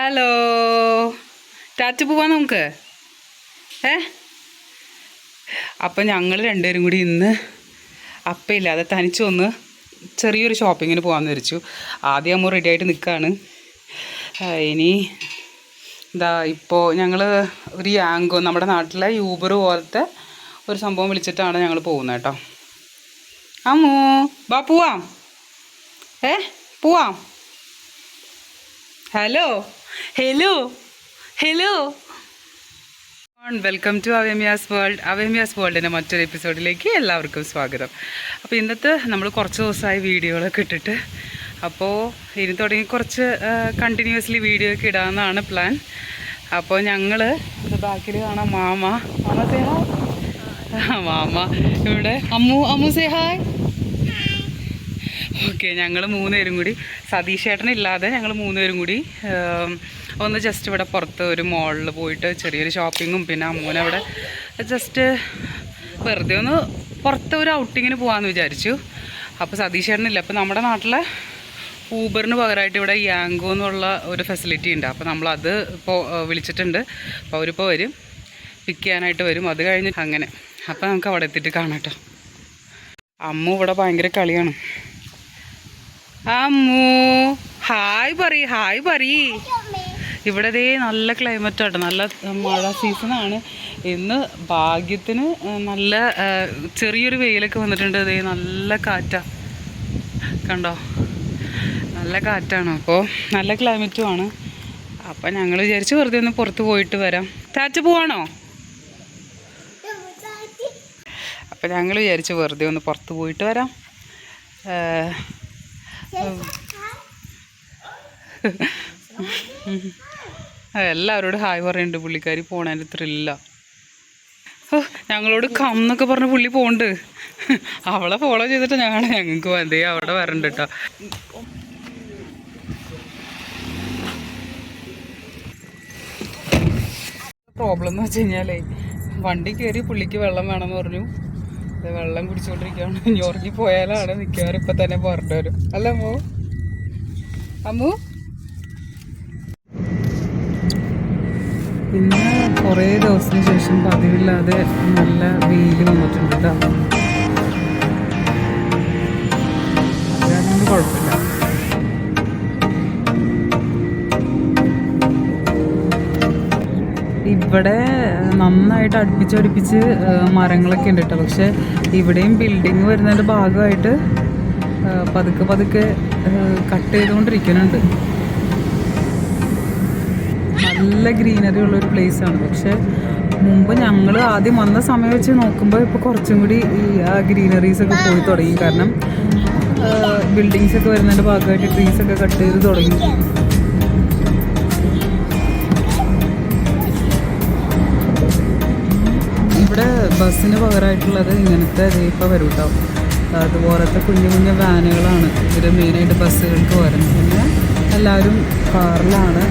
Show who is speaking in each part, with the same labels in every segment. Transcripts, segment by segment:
Speaker 1: Hello, Tata പോവാം നമുക്ക്. അപ്പം ഞങ്ങൾ രണ്ടുപേരും കൂടി ഇന്ന് അപ്പയില്ലാതെ തനിച്ച് ഒന്ന് ചെറിയൊരു ഷോപ്പിങ്ങിന് പോകാമെന്ന് വിചാരിച്ചു. ആദ്യം അമ്മ റെഡി ആയിട്ട് നിൽക്കുകയാണ്. ഇനി ഇപ്പോൾ ഞങ്ങൾ ഒരു യാങ്കോ, നമ്മുടെ നാട്ടിലെ യൂബർ പോലത്തെ ഒരു സംഭവം വിളിച്ചിട്ടാണ് ഞങ്ങൾ പോകുന്നത് കേട്ടോ. അമ്മോ ബാ പോവാം. പോവാം. Hello hello hello, welcome to അവേമിയാസ് വേൾഡ്. അവേമിയാസ് വേൾഡിൻ്റെ മറ്റൊരു എപ്പിസോഡിലേക്ക് എല്ലാവർക്കും സ്വാഗതം. അപ്പോൾ ഇന്നത്തെ നമ്മൾ കുറച്ച് ദിവസമായി വീഡിയോകളൊക്കെ ഇട്ടിട്ട്, അപ്പോൾ ഇനി തുടങ്ങി കുറച്ച് കണ്ടിന്യൂസ്ലി വീഡിയോ ഒക്കെ ഇടാമെന്നാണ് പ്ലാൻ. അപ്പോൾ ഞങ്ങൾ ഇത് ബാക്കിൽ കാണാം മാമ സേ ഹായ്. മാമ ഇവിടെ അമ്മു സേ ഹായ്. ഓക്കെ, ഞങ്ങൾ മൂന്നുപേരും കൂടി, സതീഷ് ചേട്ടനില്ലാതെ ഞങ്ങൾ മൂന്നുപേരും കൂടി ഒന്ന് ജസ്റ്റ് ഇവിടെ പുറത്ത് ഒരു മോളിൽ പോയിട്ട് ചെറിയൊരു ഷോപ്പിങ്ങും, പിന്നെ അമ്മൂനവിടെ ജസ്റ്റ് വെറുതെ ഒന്ന് പുറത്ത് ഒരു ഔട്ടിങ്ങിന് പോകാമെന്ന് വിചാരിച്ചു. അപ്പോൾ സതീഷ് ചേട്ടനില്ല. അപ്പോൾ നമ്മുടെ നാട്ടിലെ ഊബറിന് പകരമായിട്ട് ഇവിടെ യാങ്കോ എന്നുള്ള ഒരു ഫെസിലിറ്റി ഉണ്ട്. അപ്പോൾ നമ്മളത് ഇപ്പോൾ വിളിച്ചിട്ടുണ്ട്. അപ്പോൾ അവരിപ്പോൾ വരും, പിക്ക് ചെയ്യാനായിട്ട് വരും. അത് കഴിഞ്ഞ് അങ്ങനെ അപ്പോൾ നമുക്ക് അവിടെ എത്തിയിട്ട് കാണാം കേട്ടോ. അമ്മു ഇവിടെ ഭയങ്കര കളിയാണ്. അമ്മു ഹായ് പറയ്, ഹായ് പറയ്. ഇവിടെ ദേ നല്ല ക്ലൈമറ്റ് ആട്ടോ, നല്ല മഴ സീസണാണ്. ഇന്ന് ഭാഗ്യത്തിന് നല്ല ചെറിയൊരു വെയിലൊക്കെ വന്നിട്ടുണ്ട്. ദേ നല്ല കാറ്റാ, കണ്ടോ, നല്ല കാറ്റാണ്. അപ്പോൾ നല്ല ക്ലൈമറ്റുമാണ്. അപ്പം ഞങ്ങൾ വിചാരിച്ച് വെറുതെ ഒന്ന് പുറത്ത് പോയിട്ട് വരാം. ടാറ്റ പോവാണോ? അപ്പം ഞങ്ങൾ വിചാരിച്ച് വെറുതെ ഒന്ന് പുറത്ത് പോയിട്ട് വരാം. എല്ലാവരോടും ഹായ് പറയുന്നുണ്ട്. പുള്ളിക്കാരി പോണതിൻ്റെ ത്രില്ല. ഞങ്ങളോട് കമ്മൊക്കെ പറഞ്ഞ് പുള്ളി പോണ്ട്. അവളെ ഫോളോ ചെയ്തിട്ട് ഞങ്ങൾക്ക് വന്നേ അവിടെ വരണ്ട കേട്ടോ. പ്രോബ്ലം എന്ന് വെച്ച് കഴിഞ്ഞാലേ, വണ്ടി കയറി പുള്ളിക്ക് വെള്ളം വേണമെന്ന് പറഞ്ഞു. വെള്ളം കുടിച്ചുകൊണ്ടിരിക്കുകയാണ്. ഇനി ഉറങ്ങി പോയാലാണ് മിക്കവാറും ഇപ്പം തന്നെ പറഞ്ഞു വരും. അല്ല അമ്മു പിന്നെ കുറേ ദിവസത്തിന് ശേഷം പതിവില്ലാതെ നല്ല വെയിൽ വന്നിട്ടുണ്ട് കേട്ടോ. അതുകൊണ്ട് കുഴപ്പമില്ല. ഇവിടെ നന്നായിട്ട് അടുപ്പിച്ച് മരങ്ങളൊക്കെ ഉണ്ട് കേട്ടോ. പക്ഷെ ഇവിടെയും ബിൽഡിങ് വരുന്നതിൻ്റെ ഭാഗമായിട്ട് പതുക്കെ കട്ട് ചെയ്തുകൊണ്ടിരിക്കുന്നുണ്ട്. നല്ല ഗ്രീനറി ഉള്ളൊരു പ്ലേസാണ്. പക്ഷെ മുമ്പ് ഞങ്ങൾ ആദ്യം വന്ന സമയം വെച്ച് നോക്കുമ്പോൾ ഇപ്പോൾ കുറച്ചും കൂടി ഈ ആ ഗ്രീനറീസൊക്കെ പോയി തുടങ്ങി. കാരണം ബിൽഡിങ്സൊക്കെ വരുന്നതിൻ്റെ ഭാഗമായിട്ട് ട്രീസൊക്കെ കട്ട് ചെയ്ത് തുടങ്ങി. ഇവിടെ ബസ്സിന് പകരമായിട്ടുള്ളത് ഇങ്ങനത്തെ ഇപ്പോൾ വരും കേട്ടോ. അതുപോലത്തെ കുഞ്ഞു വാനുകളാണ് ഇത് മെയിനായിട്ട് ബസ്സുകൾക്ക് വരുന്നത്. പിന്നെ എല്ലാവരും കാറിലാണ്.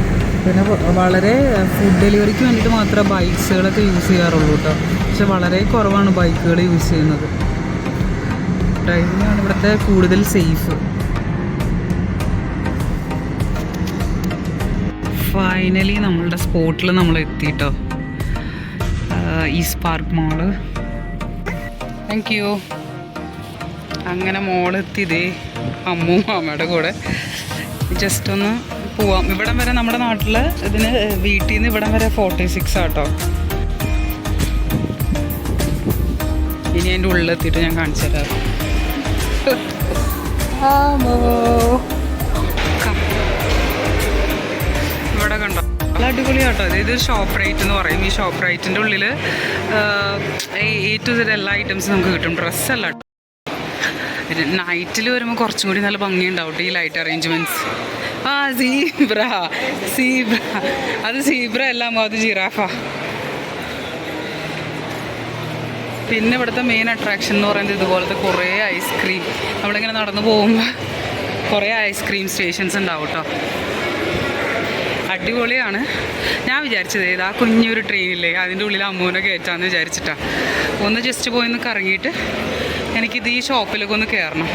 Speaker 1: പിന്നെ വളരെ ഫുഡ് ഡെലിവറിക്ക് വേണ്ടിയിട്ട് മാത്രമേ ബൈക്സുകളൊക്കെ യൂസ് ചെയ്യാറുള്ളൂ കേട്ടോ. പക്ഷെ വളരെ കുറവാണ് ബൈക്കുകൾ യൂസ് ചെയ്യുന്നത്. ഡ്രൈവിങ്ങാണ് ഇവിടുത്തെ കൂടുതൽ സേഫ്. ഫൈനലി നമ്മളുടെ സ്പോട്ടിൽ നമ്മൾ എത്തിയിട്ടോ. ഈസ്റ്റ് പാർക്ക് മോള്. Thank you. അങ്ങനെ മോളെത്തിയതേ അമ്മും അമ്മയുടെ കൂടെ ജസ്റ്റ് ഒന്ന് പോവാം. ഇവിടം വരെ നമ്മുടെ നാട്ടിൽ ഇതിന് വീട്ടിൽ നിന്ന് ഇവിടം വരെ 46 ആട്ടോ. ഇനി അതിൻ്റെ ഉള്ളിലെത്തിയിട്ട് ഞാൻ കാണിച്ചു തരാം. ഇവിടെ കണ്ടോ, നല്ല അടിപൊളിയാട്ടോ. ഇത് ഷോപ്പ് റൈറ്റ് എന്ന് പറയും. ഈ ഷോപ്പ് റൈറ്റിൻ്റെ ഉള്ളിൽ A to Z എല്ലാ ഐറ്റംസും നമുക്ക് കിട്ടും. ഡ്രസ്സല്ല കേട്ടോ. നൈറ്റിൽ വരുമ്പോൾ കുറച്ചും കൂടി നല്ല ഭംഗിയുണ്ടാവും ഈ ലൈറ്റ് അറേഞ്ച്മെൻറ്റ്സ്. സീബ്ര അത് സീബ്ര എല്ലാം അത് ജിറാഫ. പിന്നെ ഇവിടുത്തെ മെയിൻ അട്രാക്ഷൻ എന്ന് പറയുന്നത് ഇതുപോലത്തെ കുറേ ഐസ്ക്രീം. നമ്മളിങ്ങനെ നടന്നു പോകുമ്പോൾ കുറേ ഐസ്ക്രീം സ്റ്റേഷൻസ് ഉണ്ടാവും കേട്ടോ. അടിപൊളിയാണ്. ഞാൻ വിചാരിച്ചത് ആ കുഞ്ഞൊരു ട്രെയിനില്ലേ, അതിൻ്റെ ഉള്ളിൽ അമ്മൂനെ കയറ്റാമെന്ന് വിചാരിച്ചിട്ടാണ്. ഒന്ന് ജസ്റ്റ് പോയി ഒന്ന് കറങ്ങിയിട്ട് എനിക്കിത് ഈ ഷോപ്പിലൊക്കെ ഒന്ന് കയറണം.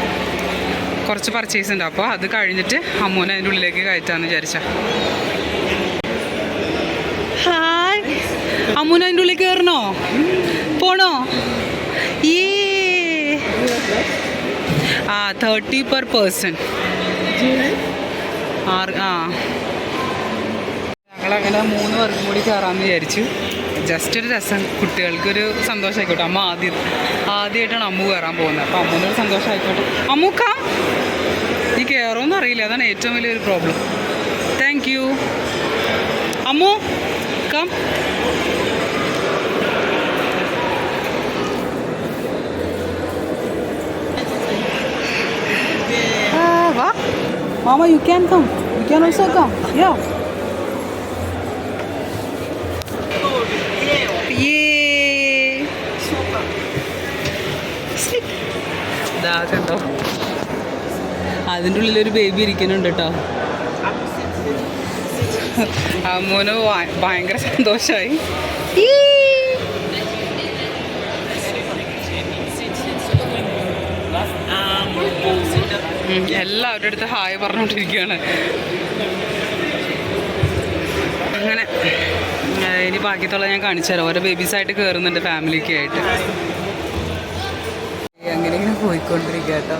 Speaker 1: കുറച്ച് പർച്ചേസ് ഉണ്ട്. അപ്പോൾ അത് കഴിഞ്ഞിട്ട് അമ്മൂനെ അതിൻ്റെ ഉള്ളിലേക്ക് കയറ്റാമെന്ന് വിചാരിച്ചാൽ. അമ്മൂന് അതിൻ്റെ ഉള്ളിൽ കയറണോ? പോണോ? ഈ 30 per person. ഞങ്ങളങ്ങനെ 3 പേർക്കും കൂടി കയറാമെന്ന് വിചാരിച്ചു. ജസ്റ്റ് ഒരു രസം, കുട്ടികൾക്കൊരു സന്തോഷമായിക്കോട്ടെ. അമ്മ ആദ്യമായിട്ടാണ് അമ്മു കയറാൻ പോകുന്നത്. അപ്പോൾ അമ്മൂനൊരു സന്തോഷമായിക്കോട്ടെ. അമ്മൂക്കാം നീ കയറുമെന്ന് അറിയില്ല, അതാണ് ഏറ്റവും വലിയൊരു problem. Thank you Ammu. Come. വാ Mama, you can come. You can also come. Yeah. Yay. ഇതാ കണ്ടോ, അതിൻ്റെ ഉള്ളിലൊരു ബേബി ഇരിക്കുന്നുണ്ട് കേട്ടോ. അമ്മൂന് ഭയങ്കര സന്തോഷമായി. എല്ലാവരുടെ അടുത്ത് ഹായ് പറഞ്ഞുകൊണ്ടിരിക്കുകയാണ്. അങ്ങനെ ഇനി ബാക്കിയത്തുള്ള ഞാൻ കാണിച്ചു തരാം. ഓരോ ബേബീസായിട്ട് കയറുന്നുണ്ട് ഫാമിലിക്ക് ആയിട്ട്. അങ്ങനെ ഇങ്ങനെ പോയിക്കൊണ്ടിരിക്കുക കേട്ടോ.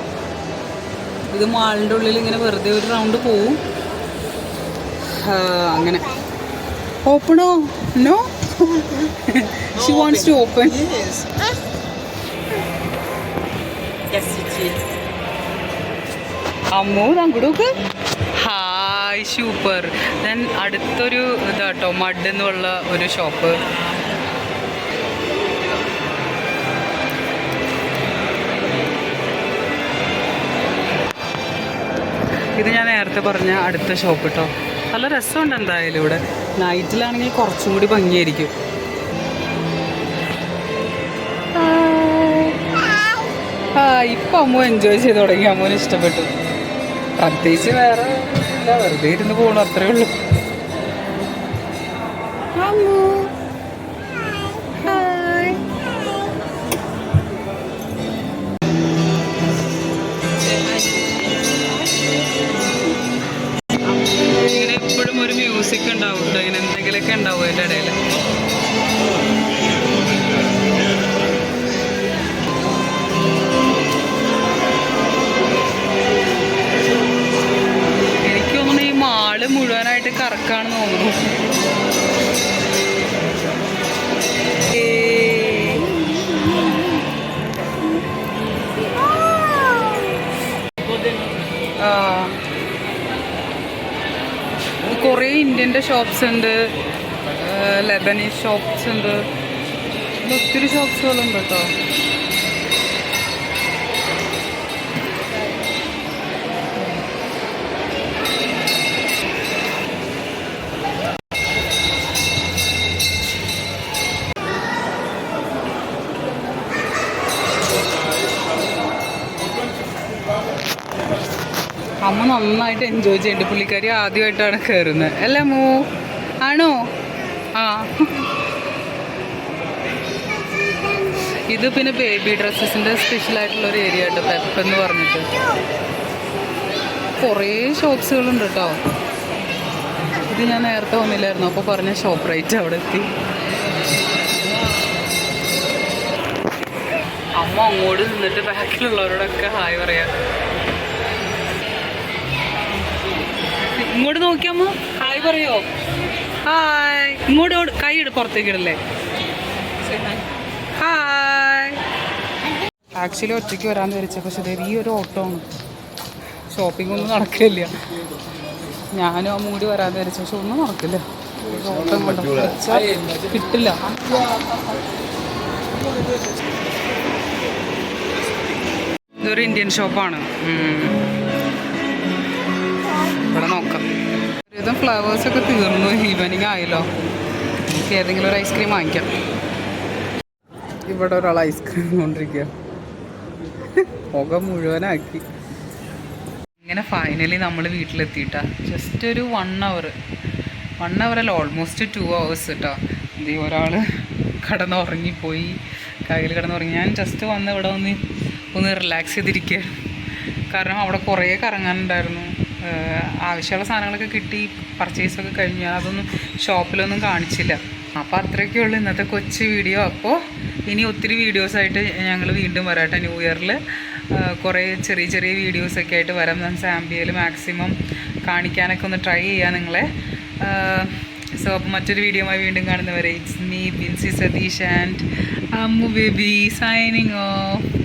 Speaker 1: ഇത് മാളിൻ്റെ ഉള്ളിൽ ഇങ്ങനെ വെറുതെ ഒരു റൗണ്ട് പോവും. അങ്ങനെ ഓപ്പണോ? No, she wants to open. Ammu അങ്ങോട്ടേക്ക് ഹായ്. സൂപ്പർ. ദെൻ അടുത്തൊരു ഇതാട്ടോ, മഡ് എന്നുള്ള ഒരു ഷോപ്പ്. ഇത് ഞാൻ നേരത്തെ പറഞ്ഞ അടുത്ത ഷോപ്പ് കേട്ടോ. നല്ല രസമുണ്ട് എന്തായാലും. ഇവിടെ നൈറ്റിലാണെങ്കിൽ കുറച്ചും കൂടി ഭംഗിയായിരിക്കും. ഇപ്പം അമ്മു എൻജോയ് ചെയ്ത് തുടങ്ങി. അമ്മുവിന് ഇഷ്ടപ്പെട്ടു. പ്രത്യേകിച്ച് വേറെ ഇല്ല, വെറുതെ ഇരുന്ന് പോകണം, അത്രേ ഉള്ളൂ. ഇങ്ങനെ എപ്പോഴും ഒരു മ്യൂസിക് ഉണ്ടാവും കേട്ടോ. ഇങ്ങനെ എന്തെങ്കിലുമൊക്കെ ഉണ്ടാവും അതിൻ്റെ ഇടയിൽ. മുഴുവനായിട്ട് കറക്കാണെന്ന് തോന്നുന്നു. കുറേ ഇന്ത്യൻ്റെ ഷോപ്സ് ഉണ്ട്, ലെബനീസ് ഷോപ്സ് ഉണ്ട്, ഒത്തിരി ഷോപ്സുകളുണ്ട് കേട്ടോ. അമ്മ നന്നായിട്ട് എൻജോയ് ചെയ്യുന്നുണ്ട്. പുള്ളിക്കാരി ആദ്യമായിട്ടാണ് കയറുന്നത് അല്ലേ അമ്മു? ആണോ? ആ, ഇത് പിന്നെ ബേബി ഡ്രസ്സസിൻ്റെ സ്പെഷ്യലായിട്ടുള്ളൊരു ഏരിയ കേട്ടോ, പെപ്പ് എന്ന് പറഞ്ഞിട്ട്. കുറേ ഷോപ്സുകളുണ്ട് കേട്ടോ. ഇത് ഞാൻ നേരത്തെ വന്നില്ലായിരുന്നു, അപ്പോൾ പറഞ്ഞ ഷോപ്പ് റൈറ്റ് അവിടെ എത്തി. അമ്മ അങ്ങോട്ട് നിന്നിട്ട് ബാക്കിലുള്ളവരോടൊക്കെ ഹായ് പറയാം. ഇങ്ങോട്ട് നോക്കിയമ്മോ, ഹായ് പറയോ? ഹായ്. ഇങ്ങോട്ട് കൈ പുറത്തേക്ക് ഇടല്ലേ? ഹായ്. ആക്ച്വലി ഒറ്റയ്ക്ക് വരാമെന്ന് വിചാരിച്ച, പക്ഷെ ഈ ഒരു ഓട്ടോ ആണ്, ഷോപ്പിംഗ് ഒന്നും നടക്കില്ല. ഞാനും ആ മൂടി വരാമെന്ന് വിചാരിച്ചു, പക്ഷെ ഒന്നും നടക്കില്ല. ഓട്ടം കൊണ്ട് കിട്ടില്ല. ഇതൊരു ഇന്ത്യൻ ഷോപ്പാണ്. ഇവിടെ നോക്കാം. ഒരുവിധം ഫ്ലവേഴ്സൊക്കെ തീർന്നു, ഈവനിങ് ആയല്ലോ. ഏതെങ്കിലും ഒരു ഐസ്ക്രീം വാങ്ങിക്കാം. ഇവിടെ ഒരാൾ ഐസ്ക്രീം കൊണ്ടിരിക്കുക, മുഖം മുഴുവനാക്കി. ഇങ്ങനെ ഫൈനലി നമ്മൾ വീട്ടിലെത്തിയിട്ടാ. ജസ്റ്റ് ഒരു 1 hour അല്ല, ഓൾമോസ്റ്റ് 2 hours കേട്ടോ. ഇത് ഒരാൾ കിടന്നുറങ്ങിപ്പോയി, കയ്യിൽ കിടന്നുറങ്ങി. ഞാൻ ജസ്റ്റ് വന്ന് ഇവിടെ ഒന്ന് റിലാക്സ് ചെയ്തിരിക്കുക. കാരണം അവിടെ കുറേ കറങ്ങാനുണ്ടായിരുന്നു. ആവശ്യമുള്ള സാധനങ്ങളൊക്കെ കിട്ടി, പർച്ചേസൊക്കെ കഴിഞ്ഞു. അതൊന്നും ഷോപ്പിലൊന്നും കാണിച്ചില്ല. അപ്പോൾ അത്രയൊക്കെ ഉള്ളൂ ഇന്നത്തെ കൊച്ചു വീഡിയോ. അപ്പോൾ ഇനി ഒത്തിരി വീഡിയോസായിട്ട് ഞങ്ങൾ വീണ്ടും വരാട്ടെ. ന്യൂ ഇയറിൽ കുറേ ചെറിയ ചെറിയ വീഡിയോസൊക്കെ ആയിട്ട് വരാം. ഞാൻ സാമ്പിയയിൽ മാക്സിമം കാണിക്കാനൊക്കെ ഒന്ന് ട്രൈ ചെയ്യാം നിങ്ങളെ. സോ അപ്പോൾ മറ്റൊരു വീഡിയോയുമായി വീണ്ടും കാണുന്നവരെ it's me Binsi Satheesh and Ammu baby signing of.